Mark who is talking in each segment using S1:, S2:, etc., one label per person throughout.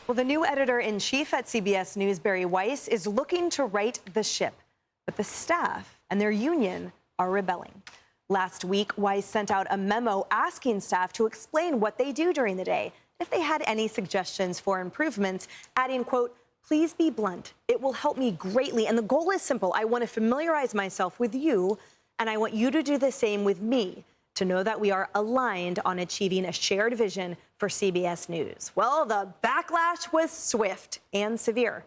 S1: Well, the new editor-in-chief at CBS News, Bari Weiss, is looking to right the ship, but the staff and their union are rebelling. Last week, Weiss sent out a memo asking staff to explain what they do during the day, if they had any suggestions for improvements, adding, quote, "Please be blunt. It will help me greatly. And the goal is simple. I want to familiarize myself with you, and I want you to do the same with me, to know that we are aligned on achieving a shared vision for CBS News." Well, the backlash was swift and severe.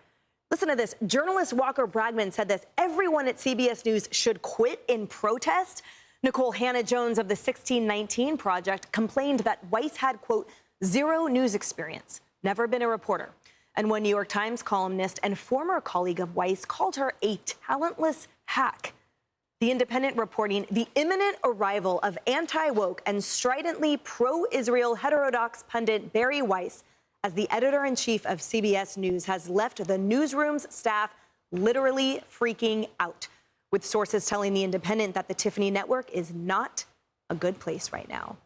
S1: Listen to this. Journalist Walker Bragman said this: "Everyone at CBS News should quit in protest." Nicole Hannah-Jones of the 1619 Project complained that Weiss had, quote, "zero news experience, never been a reporter." And one New York Times columnist and former colleague of Weiss called her a talentless hack. The Independent reporting the imminent arrival of anti-woke and stridently pro-Israel heterodox pundit Bari Weiss as the editor-in-chief of CBS News has left the newsroom's staff literally freaking out, with sources telling the Independent that the Tiffany network is not a good place right now.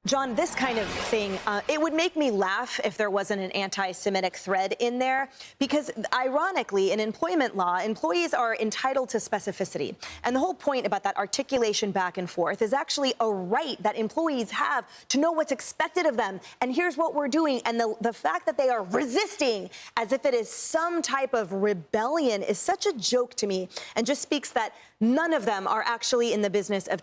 S1: John, this kind of thing, it would make me laugh if there wasn't an anti-Semitic thread in there, because ironically, in employment law, employees are entitled to specificity. And the whole point about that articulation back and forth is actually a right that employees have to know what's expected of them. And here's what we're doing. And the fact that they are resisting as if it is some type of rebellion is such a joke to me, and just speaks that none of them are actually in the business of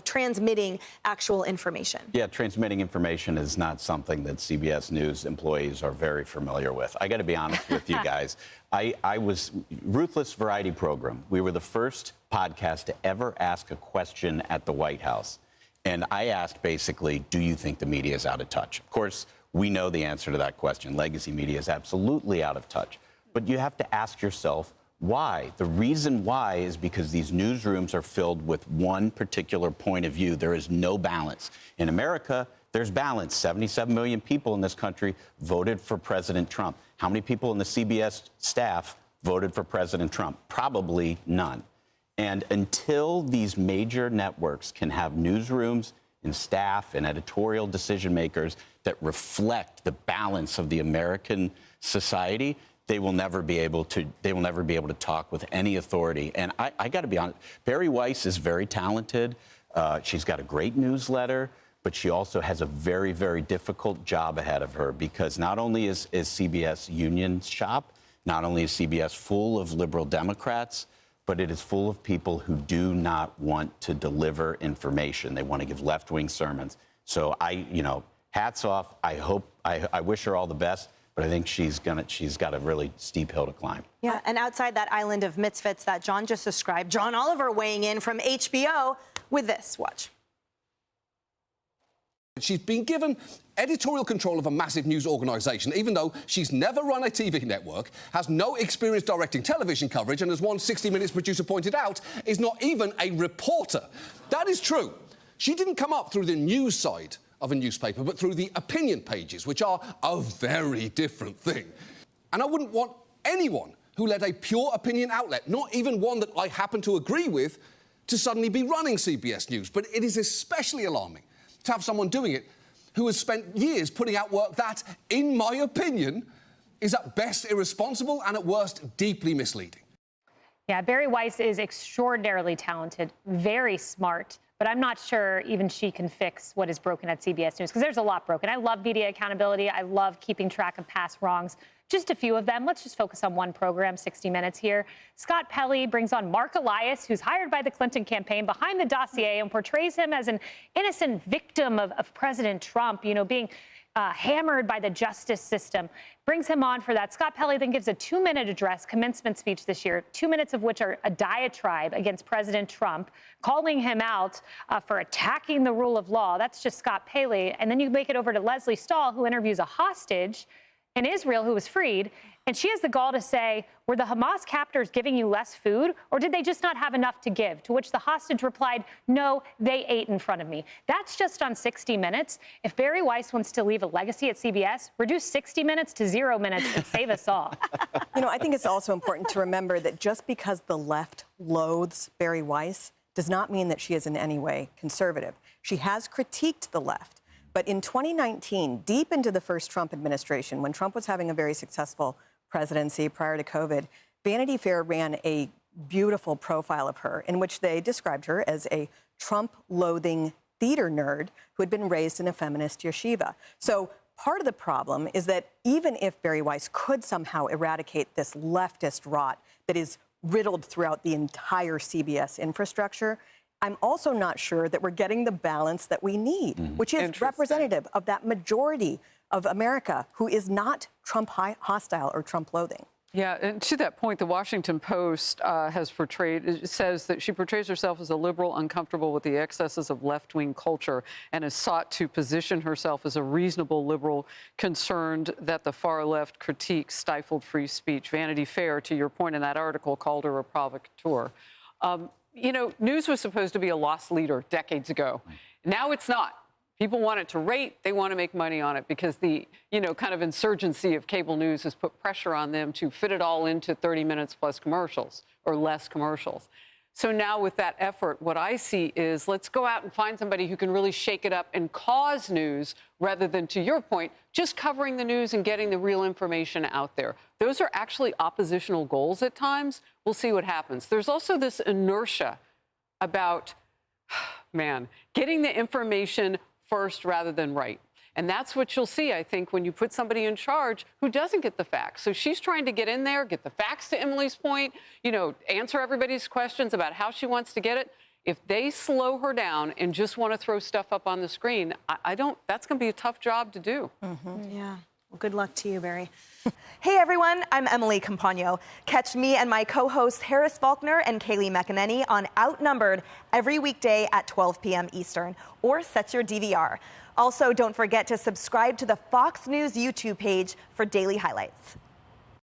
S1: transmitting actual information.
S2: Yeah, transmitting information is not something that CBS News employees are very familiar with. I got to be honest with you guys. I was Ruthless Variety Program. We were the first podcast to ever ask a question at the White House. And I asked basically, do you think the media is out of touch? Of course, we know the answer to that question. Legacy media is absolutely out of touch. But you have to ask yourself, why? The reason why is because these newsrooms are filled with one particular point of view. There is no balance. In America, there's balance. 77 million people in this country voted for President Trump. How many people in the CBS staff voted for President Trump? Probably none. And until these major networks can have newsrooms and staff and editorial decision makers that reflect the balance of the American society, they will never be able to talk with any authority. And I got to be honest, Bari Weiss is very talented. She's got a great newsletter, but she also has a very, very difficult job ahead of her, because not only is CBS union shop, not only is CBS full of liberal Democrats, but it is full of people who do not want to deliver information. They want to give left-wing sermons. So hats off. I wish her all the best. But I think she's got a really steep hill to climb.
S1: Yeah, and outside that island of misfits that John just described, John Oliver weighing in from HBO with this. Watch.
S3: She's been given editorial control of a massive news organisation, even though she's never run a TV network, has no experience directing television coverage, and as one 60 Minutes producer pointed out, is not even a reporter. That is true. She didn't come up through the news side of a newspaper, but through the opinion pages, which are a very different thing. And I wouldn't want anyone who led a pure opinion outlet, not even one that I happen to agree with, to suddenly be running CBS News. But it is especially alarming to have someone doing it who has spent years putting out work that, in my opinion, is at best irresponsible and at worst deeply misleading.
S4: Yeah, Bari Weiss is extraordinarily talented, very smart, but I'm not sure even she can fix what is broken at CBS News, because there's a lot broken. I love media accountability. I love keeping track of past wrongs. Just a few of them. Let's just focus on one program, 60 Minutes here. Scott Pelley brings on Mark Elias, who's hired by the Clinton campaign, behind the dossier, and portrays him as an innocent victim of President Trump, being hammered by the justice system. Brings him on for that. Scott Pelley then gives a 2-minute address, commencement speech this year, 2 minutes of which are a diatribe against President Trump, calling him out for attacking the rule of law. That's just Scott Pelley. And then you make it over to Leslie Stahl, who interviews a hostage in Israel who was freed, and she has the gall to say, were the Hamas captors giving you less food, or did they just not have enough to give? To which the hostage replied, no, they ate in front of me. That's just on 60 Minutes. If Bari Weiss wants to leave a legacy at CBS, reduce 60 Minutes to 0 minutes and save us all.
S5: I think it's also important to remember that just because the left loathes Bari Weiss does not mean that she is in any way conservative. She has critiqued the left, But in 2019, deep into the first Trump administration, when Trump was having a very successful presidency prior to COVID, Vanity Fair ran a beautiful profile of her in which they described her as a Trump-loathing theater nerd who had been raised in a feminist yeshiva. So part of the problem is that even if Bari Weiss could somehow eradicate this leftist rot that is riddled throughout the entire CBS infrastructure, I'm also not sure that we're getting the balance that we need, which is representative of that majority of America who is not Trump hostile or Trump loathing.
S6: Yeah, and to that point, the Washington Post says that she portrays herself as a liberal, uncomfortable with the excesses of left-wing culture, and has sought to position herself as a reasonable liberal, concerned that the far left critique stifled free speech. Vanity Fair, to your point in that article, called her a provocateur. You know, news was supposed to be a lost leader decades ago. Now it's not. People want it to rate. They want to make money on it because the, kind of insurgency of cable news has put pressure on them to fit it all into 30 minutes plus commercials or less commercials. So now with that effort, what I see is let's go out and find somebody who can really shake it up and cause news rather than, to your point, just covering the news and getting the real information out there. Those are actually oppositional goals at times. We'll see what happens. There's also this inertia about, getting the information first rather than right. And that's what you'll see, I think, when you put somebody in charge who doesn't get the facts. So she's trying to get in there, get the facts to Emily's point, answer everybody's questions about how she wants to get it. If they slow her down and just want to throw stuff up on the screen, that's going to be a tough job to do.
S1: Yeah. Well, good luck to you, Bari. Hey, everyone. I'm Emily Campagno. Catch me and my co-hosts Harris Faulkner and Kaylee McEnany on Outnumbered every weekday at 12 p.m. Eastern, or set your DVR. Also, don't forget to subscribe to the Fox News YouTube page for daily highlights.